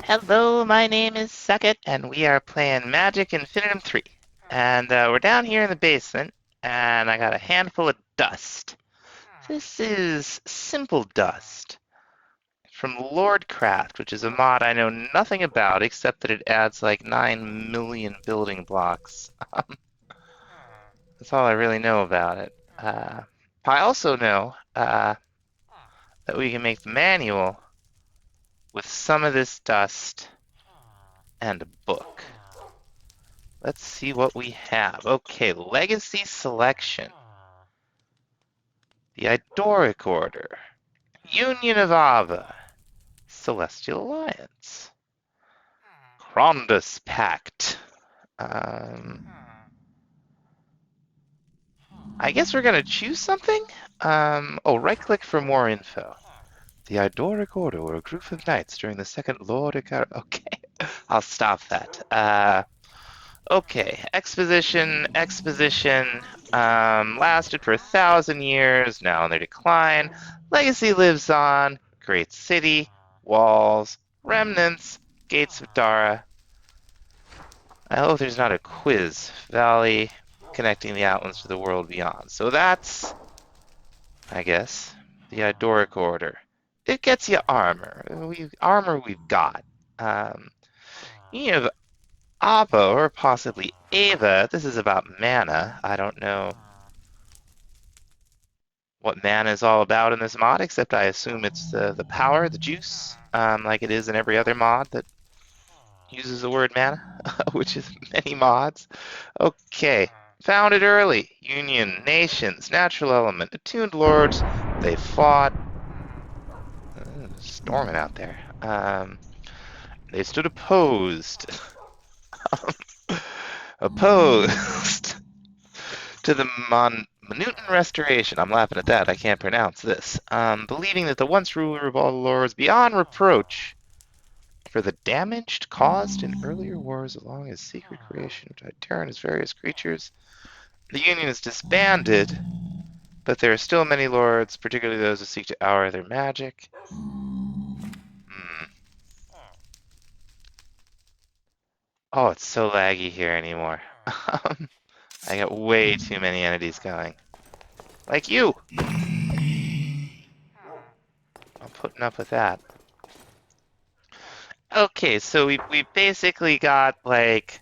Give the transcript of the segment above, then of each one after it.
Hello, my name is Suckit, and we are playing Magic Infinitum 3. And we're down here in the basement, and I got a handful of dust. This is simple dust from Lordcraft, which is a mod I know nothing about, except that it adds like 9 million building blocks. That's all I really know about it. I also know that we can make the manual with some of this dust and a book. Let's see what we have. Okay, legacy selection. The Idoric Order. Union of Ava. Celestial Alliance. Krondus Pact. I guess we're gonna choose something? Right-click for more info. The Idoric Order were a group of knights during the Second Lordic era. Okay, I'll stop that. Okay, exposition. Lasted for 1,000 years, now in their decline. Legacy lives on. Great city, walls, remnants, gates of Dara. I hope there's not a quiz. Valley, connecting the Outlands to the world beyond. So that's, I guess, the Idoric Order. It gets you armor. Armor we've got. You have Ava, or possibly Ava. This is about mana. I don't know what mana is all about in this mod, except I assume it's the power, the juice, like it is in every other mod that uses the word mana, which is many mods. Okay, founded early. Union, nations, natural element, attuned lords. They fought. Storming out there. They stood opposed. Opposed to the Manuttan Restoration. I'm laughing at that. I can't pronounce this. Believing that the once ruler of all the lords beyond reproach for the damage caused in earlier wars along his secret creation of Terra and his various creatures. The Union is disbanded, but there are still many lords, particularly those who seek to hour their magic. Oh, it's so laggy here anymore. I got way too many entities going. Like you! I'm putting up with that. Okay, so we basically got like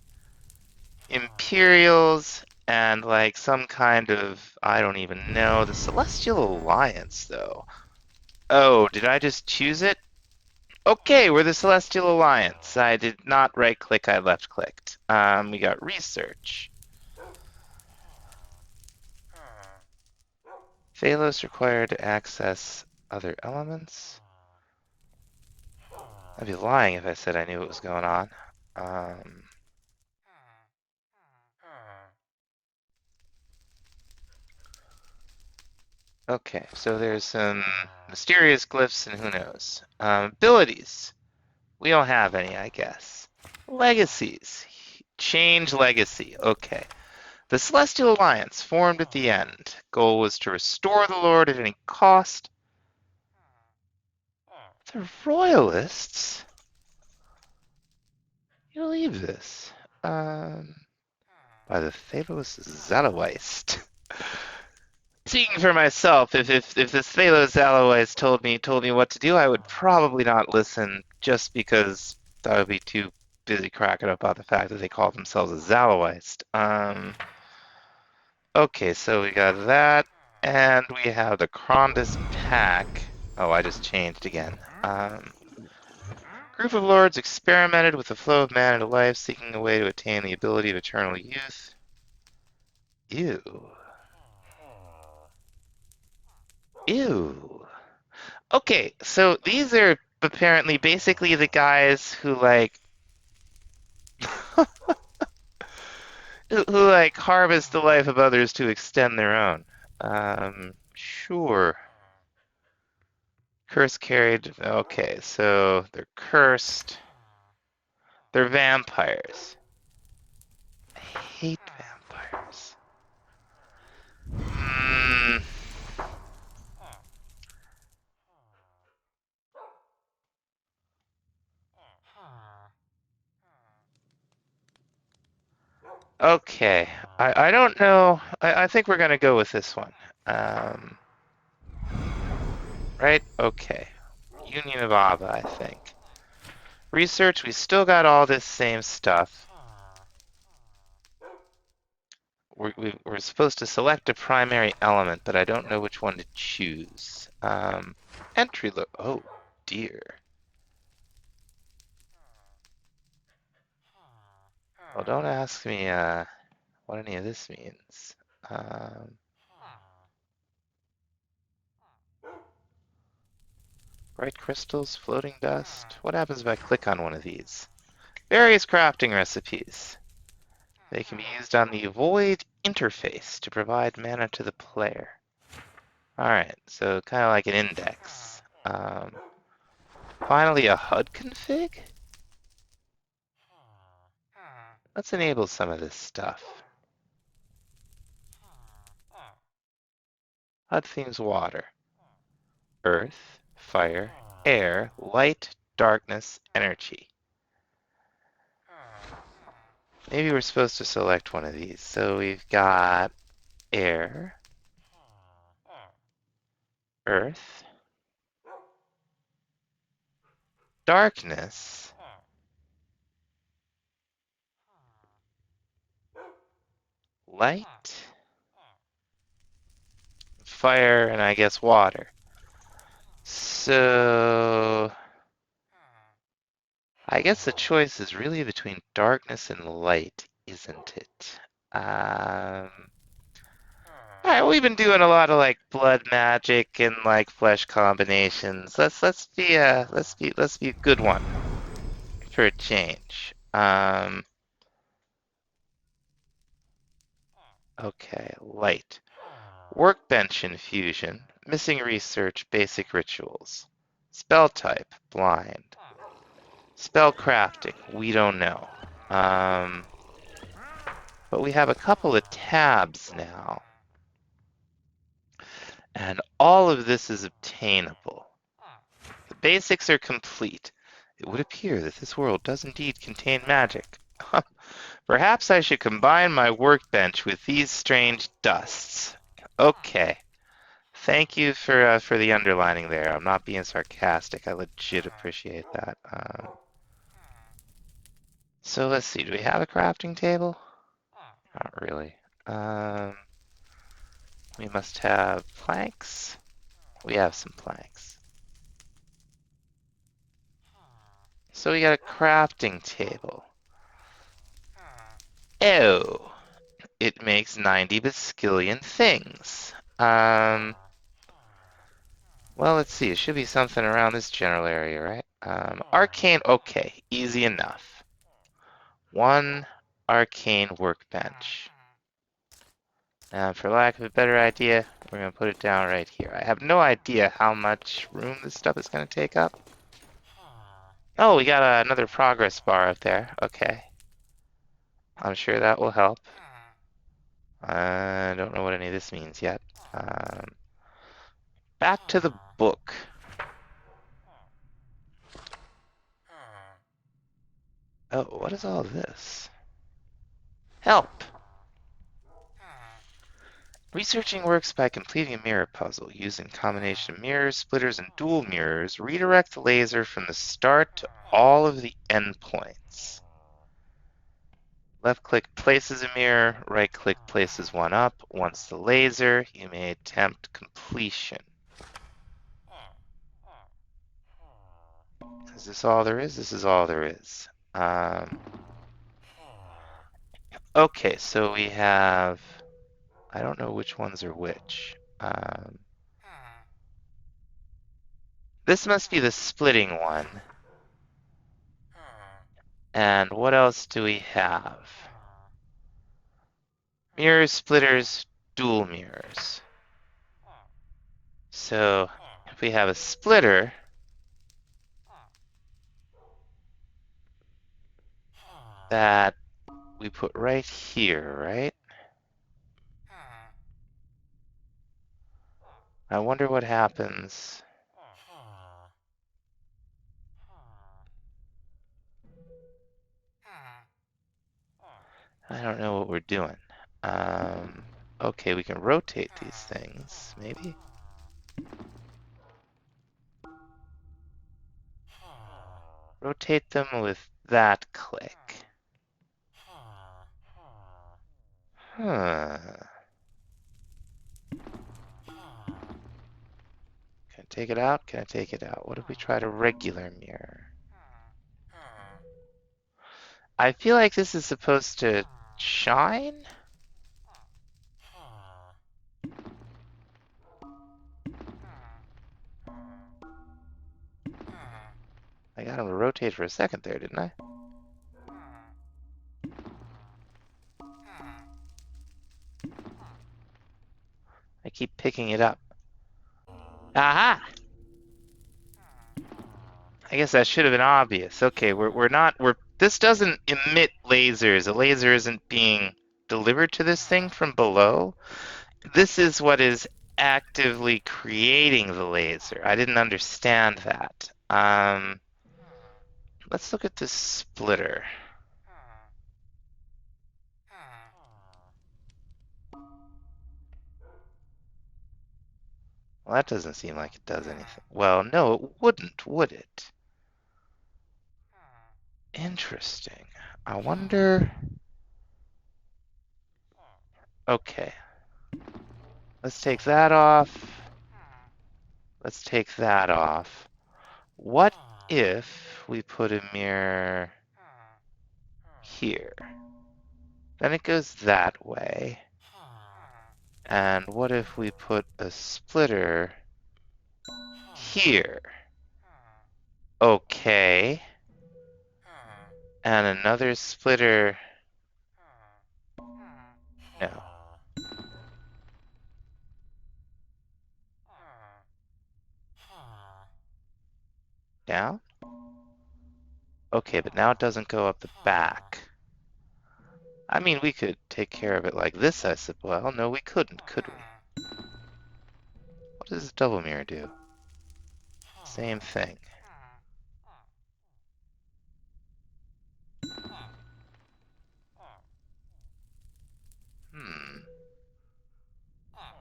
Imperials and like some kind of, I don't even know, the Celestial Alliance though. Oh, did I just choose it? Okay, we're the Celestial Alliance. I did not right click, I left clicked. We got research. Phalos required to access other elements. I'd be lying if I said I knew what was going on. Okay, so there's some mysterious glyphs and who knows. Abilities. We don't have any, I guess. Legacies. Change legacy. Okay. The Celestial Alliance formed at the end. Goal was to restore the Lord at any cost. The Royalists? You believe this? By the Thalos Zalaweist. Speaking for myself, if this Thalos Zalaweist told me what to do, I would probably not listen, just because I would be too busy cracking up about the fact that they call themselves a Zalaweist. Okay, so we got that, and we have the Krondus Pack. Oh, I just changed again. Group of lords experimented with the flow of mana into life, seeking a way to attain the ability of eternal youth. Ew. Ew. Okay, so these are apparently basically the guys who like who like harvest the life of others to extend their own. Sure. Curse carried. Okay, so they're cursed. They're vampires. I hate vampires. Okay, I don't know. I think we're gonna go with this one. Um, right? Okay. Union of Ava, I think. Research, we still got all this same stuff. We're supposed to select a primary element, but I don't know which one to choose. Entry look. Oh, dear. Well, don't ask me what any of this means. Um, bright crystals, floating dust. What happens if I click on one of these? Various crafting recipes. They can be used on the void interface to provide mana to the player. Alright, so kind of like an index. Finally, a Hud config? Let's enable some of this stuff. HUD themes water, earth, fire, air, light, darkness, energy. Maybe we're supposed to select one of these. So we've got air, earth, darkness, light, fire, and I guess water. So I guess the choice is really between darkness and light, isn't it? All right, we've been doing a lot of like blood magic and like flesh combinations. Let's be a good one for a change. Okay, light. Workbench infusion, missing research, basic rituals. Spell type, blind. Spell crafting, we don't know. But we have a couple of tabs now. And all of this is obtainable. The basics are complete. It would appear that this world does indeed contain magic. Perhaps I should combine my workbench with these strange dusts. Okay. Thank you for the underlining there. I'm not being sarcastic. I legit appreciate that. So let's see. Do we have a crafting table? Not really. We must have planks. We have some planks. So we got a crafting table. Oh, it makes 90 Basquillion things. Well, let's see. It should be something around this general area, right? Arcane, okay, easy enough. One Arcane Workbench. For lack of a better idea, we're going to put it down right here. I have no idea how much room this stuff is going to take up. Oh, we got another progress bar up there. Okay. I'm sure that will help. I don't know what any of this means yet. Back to the book. Oh, what is all this? Help! Researching works by completing a mirror puzzle. Using a combination of mirrors, splitters, and dual mirrors, redirect the laser from the start to all of the endpoints. Left-click places a mirror, right-click places one up. Once the laser, you may attempt completion. Is this all there is? This is all there is. Okay, so we have... I don't know which ones are which. This must be the splitting one. And what else do we have? Mirrors, splitters, dual mirrors. So if we have a splitter, that we put right here, right? I wonder what happens. don't know what we're doing. Okay, we can rotate these things, maybe. Rotate them with that click. Huh. Can I take it out? Can I take it out? What if we tried a regular mirror? I feel like this is supposed to shine? I got him to rotate for a second there, didn't I? I keep picking it up. Aha! I guess that should have been obvious. Okay, this doesn't emit lasers. A laser isn't being delivered to this thing from below. This is what is actively creating the laser. I didn't understand that. Let's look at this splitter. Well, that doesn't seem like it does anything. Well, no, it wouldn't, would it? Interesting. I wonder... Okay. Let's take that off. Let's take that off. What if we put a mirror here? Then it goes that way. And what if we put a splitter here? Okay. And another splitter... No. Down? Okay, but now it doesn't go up the back. I mean, we could take care of it like this, I suppose. Well, no, we couldn't, could we? What does this double mirror do? Same thing.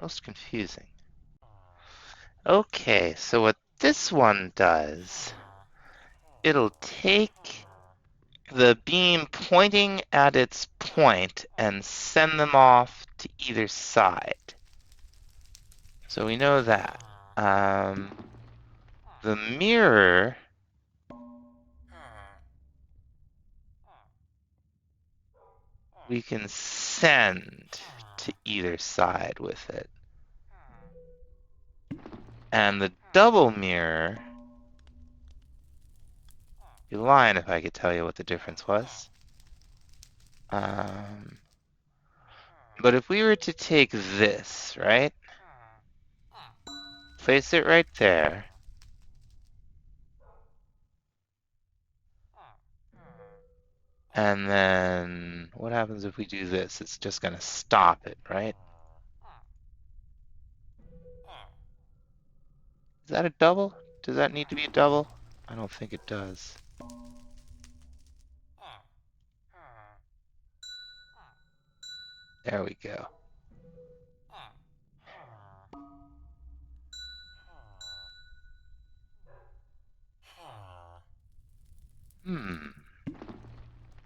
Most confusing. Okay, so what this one does, it'll take the beam pointing at its point and send them off to either side. So we know that. The mirror we can send to either side with it. And the double mirror, you'd be lying if I could tell you what the difference was. But if we were to take this, right? Place it right there. And then what happens if we do this? It's just going to stop it, right? Is that a double? Does that need to be a double? I don't think it does. There we go.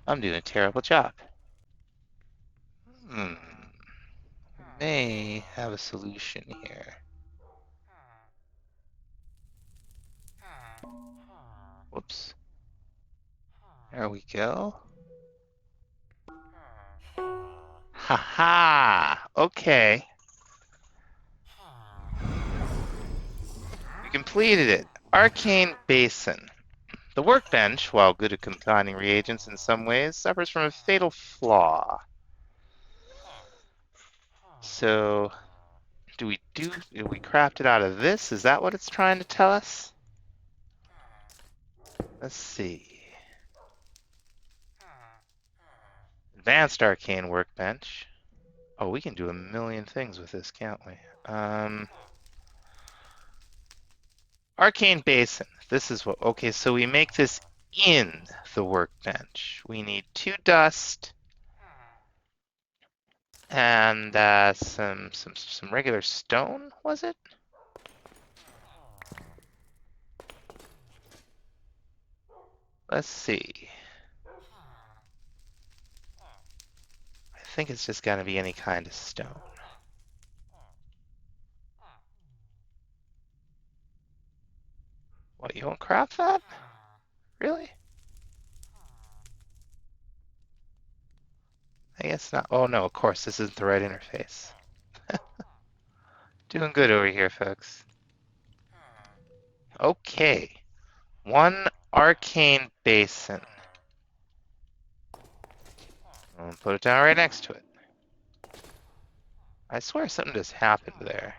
I'm doing a terrible job. We may have a solution here. Whoops. There we go. Haha! Okay. We completed it. Arcane Basin. The workbench, while good at combining reagents in some ways, suffers from a fatal flaw. So, do we craft it out of this? Is that what it's trying to tell us? Let's see. Advanced Arcane Workbench. Oh, we can do a million things with this, can't we? Arcane Basin. This is what... Okay, so we make this in the workbench. We need 2 dust And some regular stone, was it? Let's see. I think it's just gonna be any kind of stone. What, you won't craft that? Really? I guess not. Oh no, of course, this isn't the right interface. Doing good over here, folks. Okay. One Arcane Basin. I'll put it down right next to it. I swear something just happened there.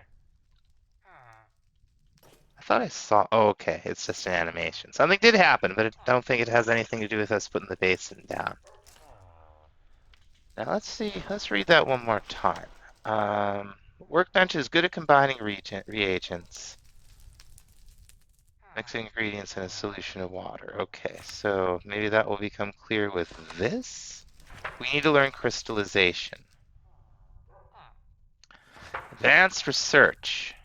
I thought I saw... Oh, okay, it's just an animation. Something did happen, but I don't think it has anything to do with us putting the basin down. Now let's see, let's read that one more time. Workbench is good at combining reagents, mixing ingredients in a solution of water. Okay, so maybe that will become clear with this. We need to learn crystallization. Advanced research.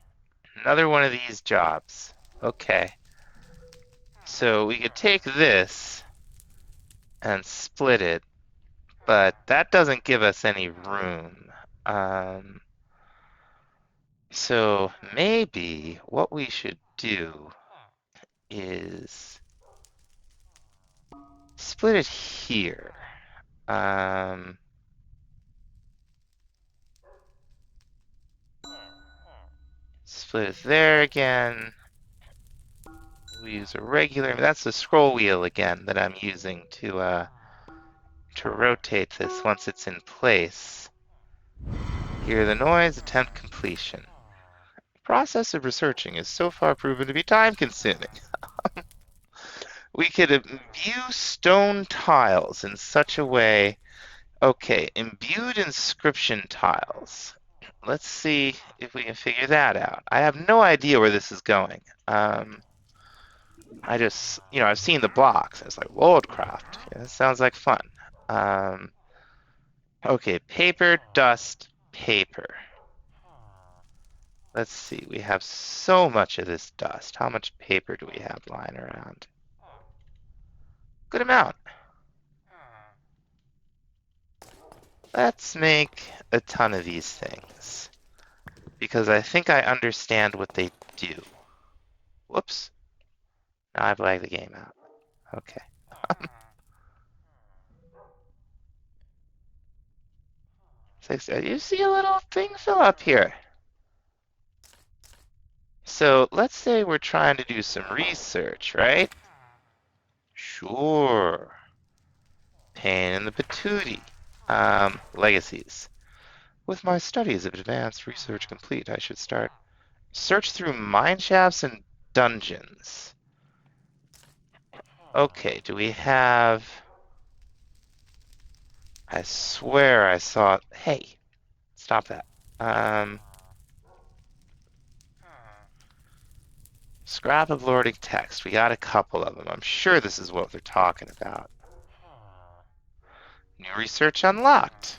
Another one of these jobs. Okay. So we could take this and split it, but that doesn't give us any room. So maybe what we should do is split it here. Split it there again. We use a regular. That's the scroll wheel again that I'm using to rotate this once it's in place. Hear the noise. Attempt completion. The process of researching is so far proven to be time-consuming. We could imbue stone tiles in such a way. Okay, imbued inscription tiles. Let's see if we can figure that out. I have no idea where this is going. I just, I've seen the blocks. It's like Lordcraft. Yeah, that sounds like fun. Okay, paper, dust, paper. Let's see. We have so much of this dust. How much paper do we have lying around? Good amount. Let's make a ton of these things, because I think I understand what they do. Whoops. Now I've lagged the game out. Okay. So you see a little thing fill up here. So let's say we're trying to do some research, right? Sure. Pain in the patootie. Legacies. With my studies of advanced research complete, I should start. Search through mine shafts and dungeons. Okay, do we have... I swear I saw... Hey, stop that. Scrap of lording text. We got a couple of them. I'm sure this is what they're talking about. New research unlocked.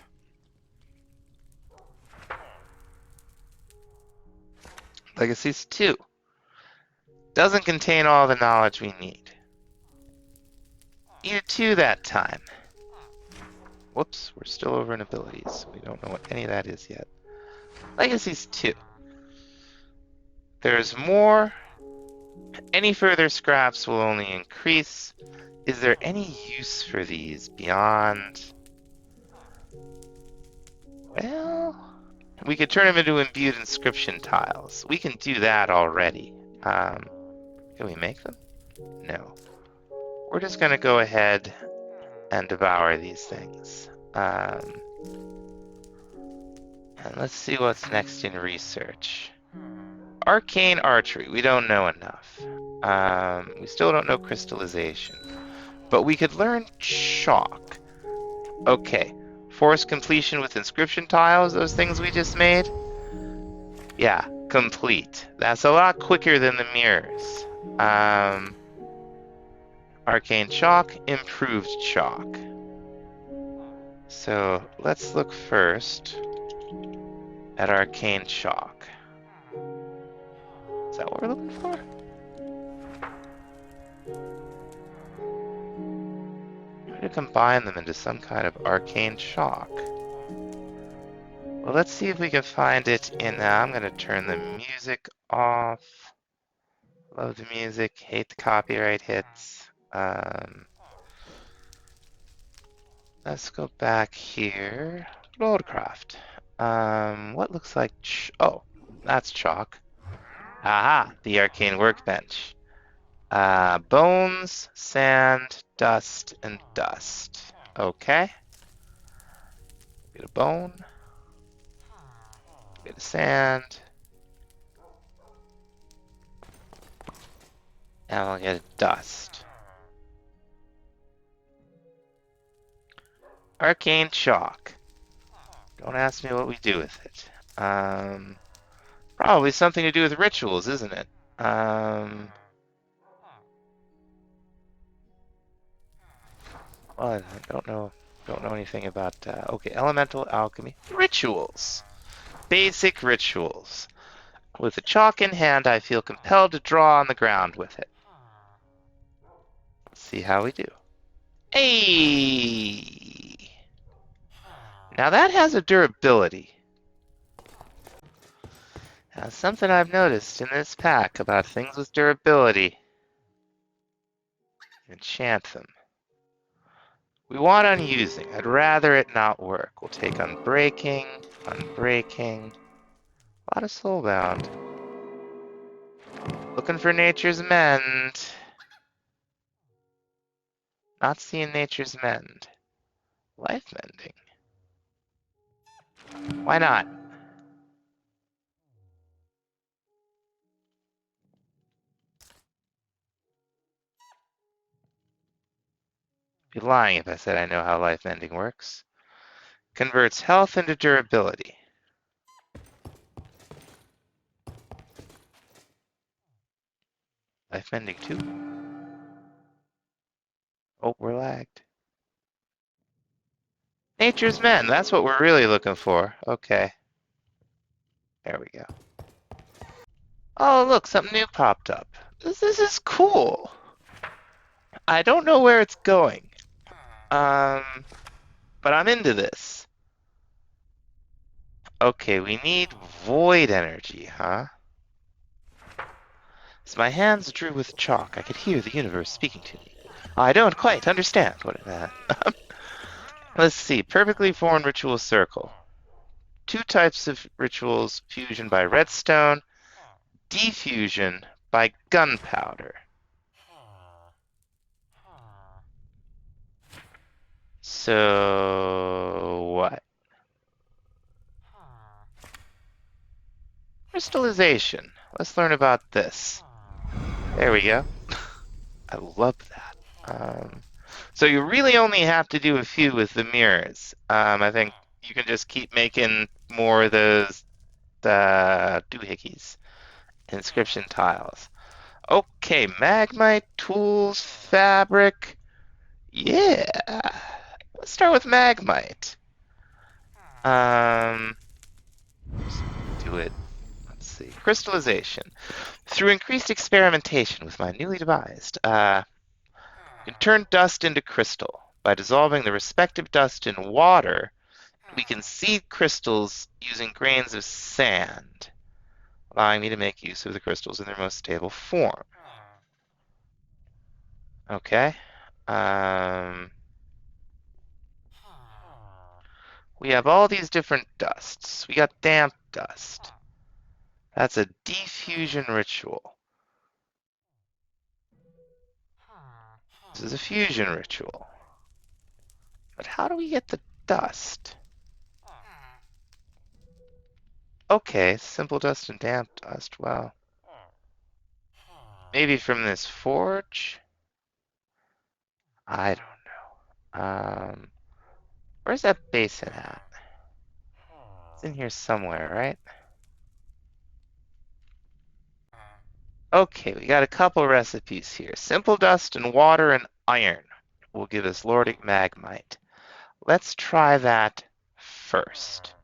Legacies 2. Doesn't contain all the knowledge we need. Needed 2 that time. Whoops, we're still over in abilities. We don't know what any of that is yet. Legacies 2. There's more. Any further scraps will only increase. Is there any use for these beyond... Well, we could turn them into imbued inscription tiles. We can do that already. Can we make them? No. We're just going to go ahead and devour these things. And let's see what's next in research. Arcane archery. We don't know enough. We still don't know crystallization. But we could learn chalk. Okay. Force completion with inscription tiles, those things we just made? Yeah, complete. That's a lot quicker than the mirrors. Arcane Chalk, improved chalk. So let's look first at Arcane Shock. Is that what we're looking for? Maybe to combine them into some kind of Arcane Shock. Well, let's see if we can find it in... I'm going to turn the music off. Love the music, hate the copyright hits. Let's go back here. Lordcraft. What looks like... oh, that's chalk. Aha, the Arcane Workbench. Bones, sand, dust, and dust. Okay. Get a bone. Get a sand. And we'll get a dust. Arcane Chalk. Don't ask me what we do with it. Probably something to do with rituals, isn't it? Well, I don't know anything about... okay, elemental alchemy. Rituals. Basic rituals. With the chalk in hand, I feel compelled to draw on the ground with it. Let's see how we do. Hey! Now that has a durability. Now, something I've noticed in this pack about things with durability. Enchant them. We want unusing. I'd rather it not work. We'll take unbreaking, unbreaking. A lot of soulbound. Looking for nature's mend. Not seeing nature's mend. Life mending. Why not? I'd be lying if I said I know how life mending works. Converts health into durability. Life mending too. Oh, we're lagged. Nature's mend, that's what we're really looking for. Okay. There we go. Oh, look, something new popped up. This is cool. I don't know where it's going. But I'm into this. Okay, we need void energy, huh? As my hands drew with chalk, I could hear the universe speaking to me. I don't quite understand what it meant. Let's see. Perfectly formed ritual circle. 2 types of rituals: fusion by redstone, diffusion by gunpowder. So what? Crystallization. Let's learn about this. There we go. I love that. So you really only have to do a few with the mirrors. I think you can just keep making more of those doohickeys, inscription tiles. Okay, Magmite Tools, Fabric. Yeah. Let's start with Magmite. Do it. Let's see. Crystallization. Through increased experimentation with my newly devised, you can turn dust into crystal. By dissolving the respective dust in water, we can seed crystals using grains of sand, allowing me to make use of the crystals in their most stable form. Okay. We have all these different dusts. We got damp dust. That's a diffusion ritual. This is a fusion ritual. But how do we get the dust? Okay, simple dust and damp dust. Well, maybe from this forge? I don't know. Where's that basin at? It's in here somewhere, right? Okay, we got a couple recipes here. Simple dust and water and iron will give us Lordic Magmite. Let's try that first.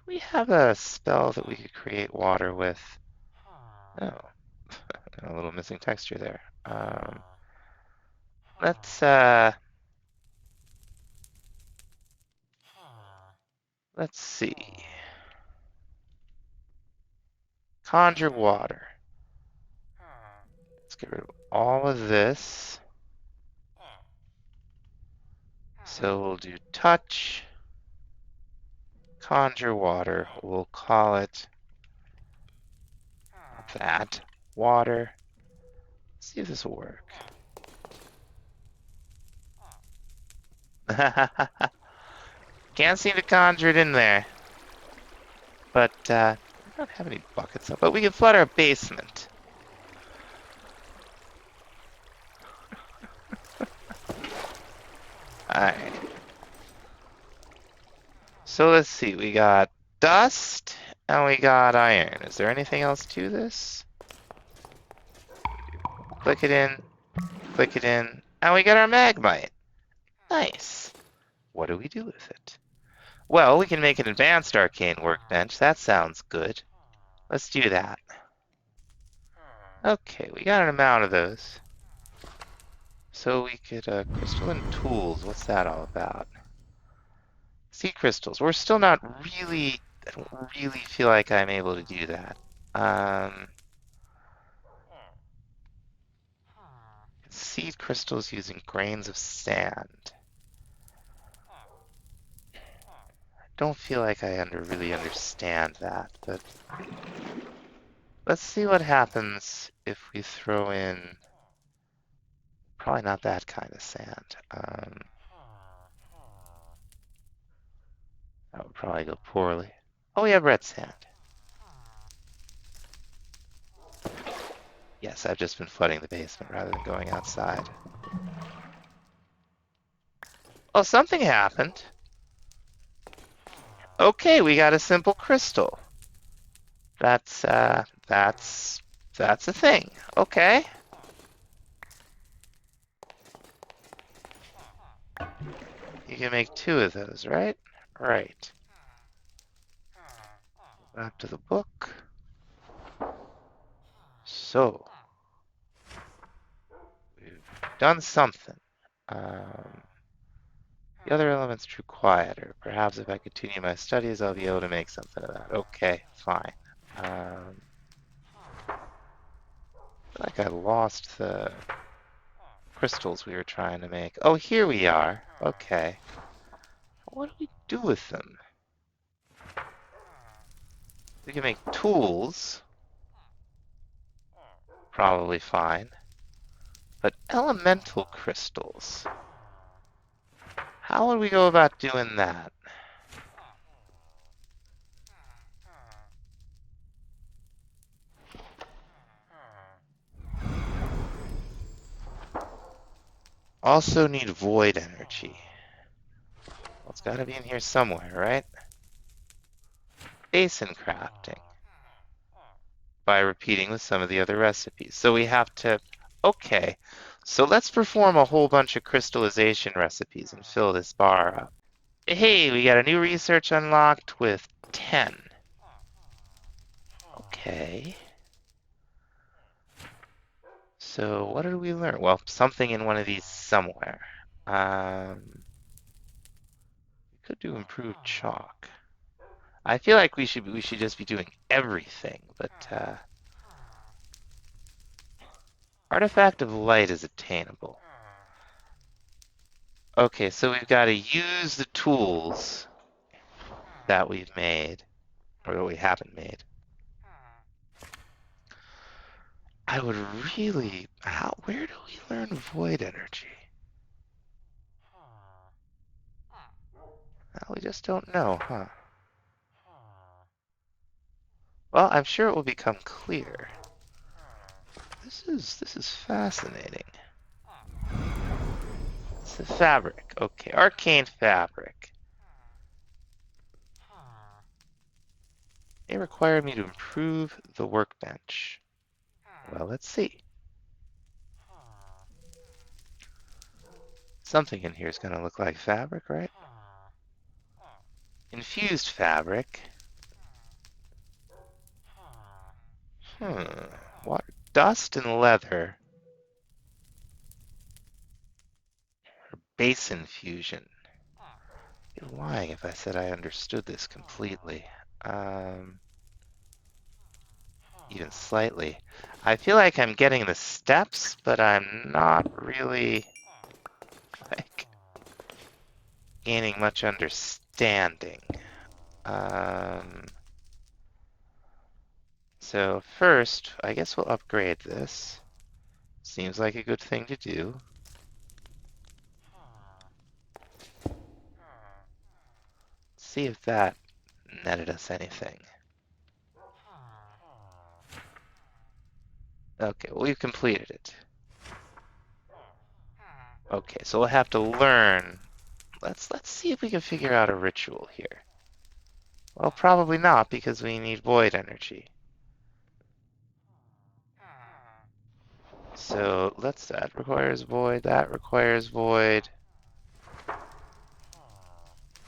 we have a spell that we could create water with? Oh, a little missing texture there. Let's let's see. Conjure water. Let's get rid of all of this. So we'll do touch, conjure water. We'll call it that, water. Let's see if this will work. Can't seem to conjure it in there. But we don't have any buckets up. But we can flood our basement. Alright. So let's see. We got dust and we got iron. Is there anything else to this? Click it in. Click it in. And we got our Magmite. Nice. What do we do with it? Well, we can make an advanced Arcane Workbench. That sounds good. Let's do that. Okay, we got an amount of those. So we could, Crystalline Tools, what's that all about? Sea crystals. We're still not really, I don't really feel like I'm able to do that. Seed crystals using grains of sand. I don't feel like I really understand that, but let's see what happens if we throw in, probably not that kind of sand. That would probably go poorly. Oh, we have red sand. Yes, I've just been flooding the basement rather than going outside. Oh, something happened. Okay, we got a simple crystal. That's a thing. Okay. You can make 2 of those, right? Right. Back to the book. So, we've done something. The other element's true quieter. Perhaps if I continue my studies, I'll be able to make something of that. Okay, fine. I feel like I lost the crystals we were trying to make. Oh, here we are. Okay. What do we do with them? We can make tools. Probably fine. But elemental crystals. How would we go about doing that? Also need void energy. Well, it's got to be in here somewhere, right? Basin crafting. By repeating with some of the other recipes. So we have to... Okay, so let's perform a whole bunch of crystallization recipes and fill this bar up. Hey, we got a new research unlocked with 10. Okay. So what did we learn? Well, something in one of these somewhere. We could do improved chalk. I feel like we should just be doing everything, but artifact of light is attainable. Okay, so we've got to use the tools that we've made, or that we haven't made. I would really... where do we learn void energy? Well, we just don't know, huh? Well, I'm sure it will become clear. This is fascinating. It's the fabric. Okay, Arcane Fabric. They require me to improve the workbench. Well, let's see. Something in here is going to look like fabric, right? Infused fabric. Water, dust, and leather. Basin fusion. I'd be lying if I said I understood this completely. Even slightly. I feel like I'm getting the steps, but I'm not really like gaining much understanding. So first, I guess we'll upgrade this. Seems like a good thing to do. See if that netted us anything. Okay, well, we've completed it. Okay, so we'll have to learn. Let's see if we can figure out a ritual here. Well, probably not, because we need void energy. So that requires void, that requires void.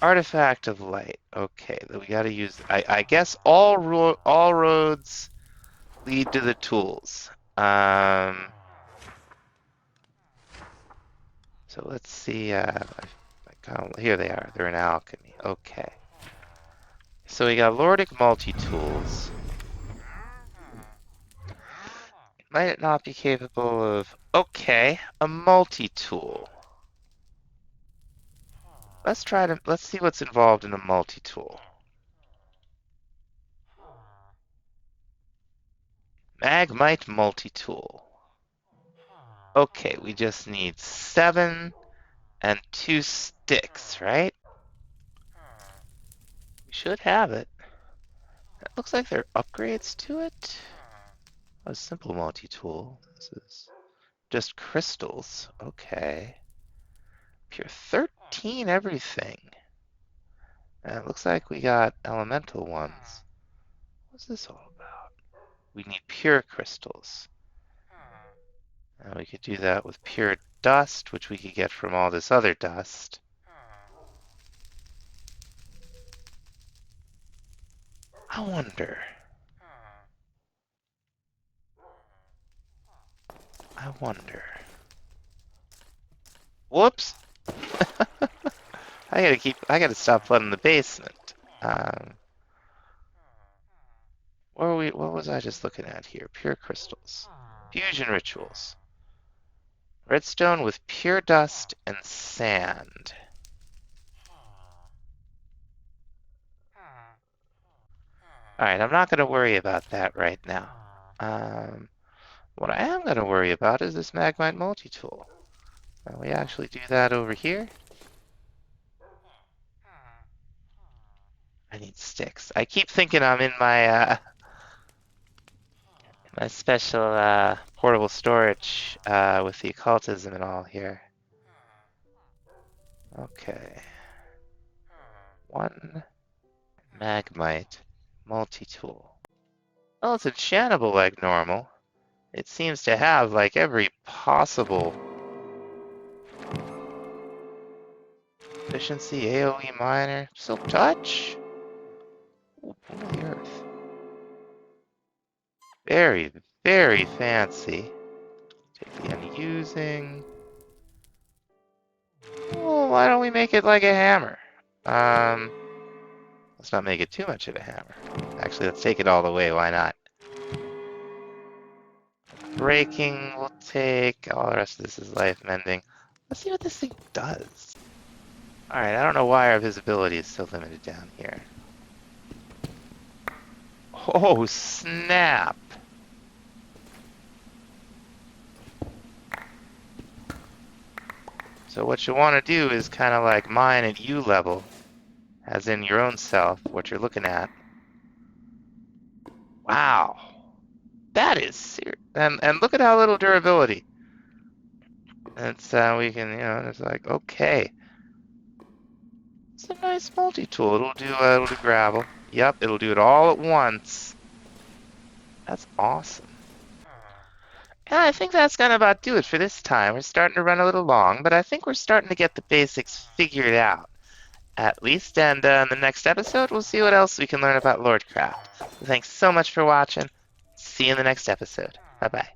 Artifact of light. Okay, then we gotta use. I guess all roads lead to the tools. So let's see. Here they are. They're in alchemy. Okay. So we got Lordic Multi-Tools. Might it not be capable of... Okay, a multi-tool. Let's see what's involved in a multi-tool. Magmite Multi-Tool. Okay, we just need 7 and 2 sticks, right? We should have it. It looks like there are upgrades to it. A simple multi-tool. This is just crystals. Okay. Pure 13 everything. And it looks like we got elemental ones. What's this all about? We need pure crystals. And we could do that with pure dust, which we could get from all this other dust. I wonder. Whoops! I gotta stop flooding the basement. What was I just looking at here? Pure crystals. Fusion rituals. Redstone with pure dust and sand. Alright, I'm not gonna worry about that right now. What I am gonna worry about is this Magmite Multi-Tool. We actually do that over here. I need sticks. I keep thinking I'm in my my special portable storage with the occultism and all here. Okay. 1 Magmite Multi-Tool. Well, it's enchantable like normal. It seems to have like every possible efficiency, AoE minor, silk touch. Ooh, Boon of the Earth. Very, very fancy. Take the unusing. Well, why don't we make it like a hammer? Let's not make it too much of a hammer. Actually, let's take it all the way. Why not? Breaking will take. All the rest of this is life mending. Let's see what this thing does. Alright, I don't know why our visibility is so limited down here. Oh, snap! So what you want to do is kind of like mine at U level, as in your own self, what you're looking at. Wow. That is serious. And look at how little durability. It's we can, it's like, okay. It's a nice multi-tool. It'll do gravel. Yep, it'll do it all at once. That's awesome. And I think that's gonna about do it for this time. We're starting to run a little long, but I think we're starting to get the basics figured out, at least. And in the next episode, we'll see what else we can learn about Lordcraft. Thanks so much for watching. see you in the next episode. Bye bye.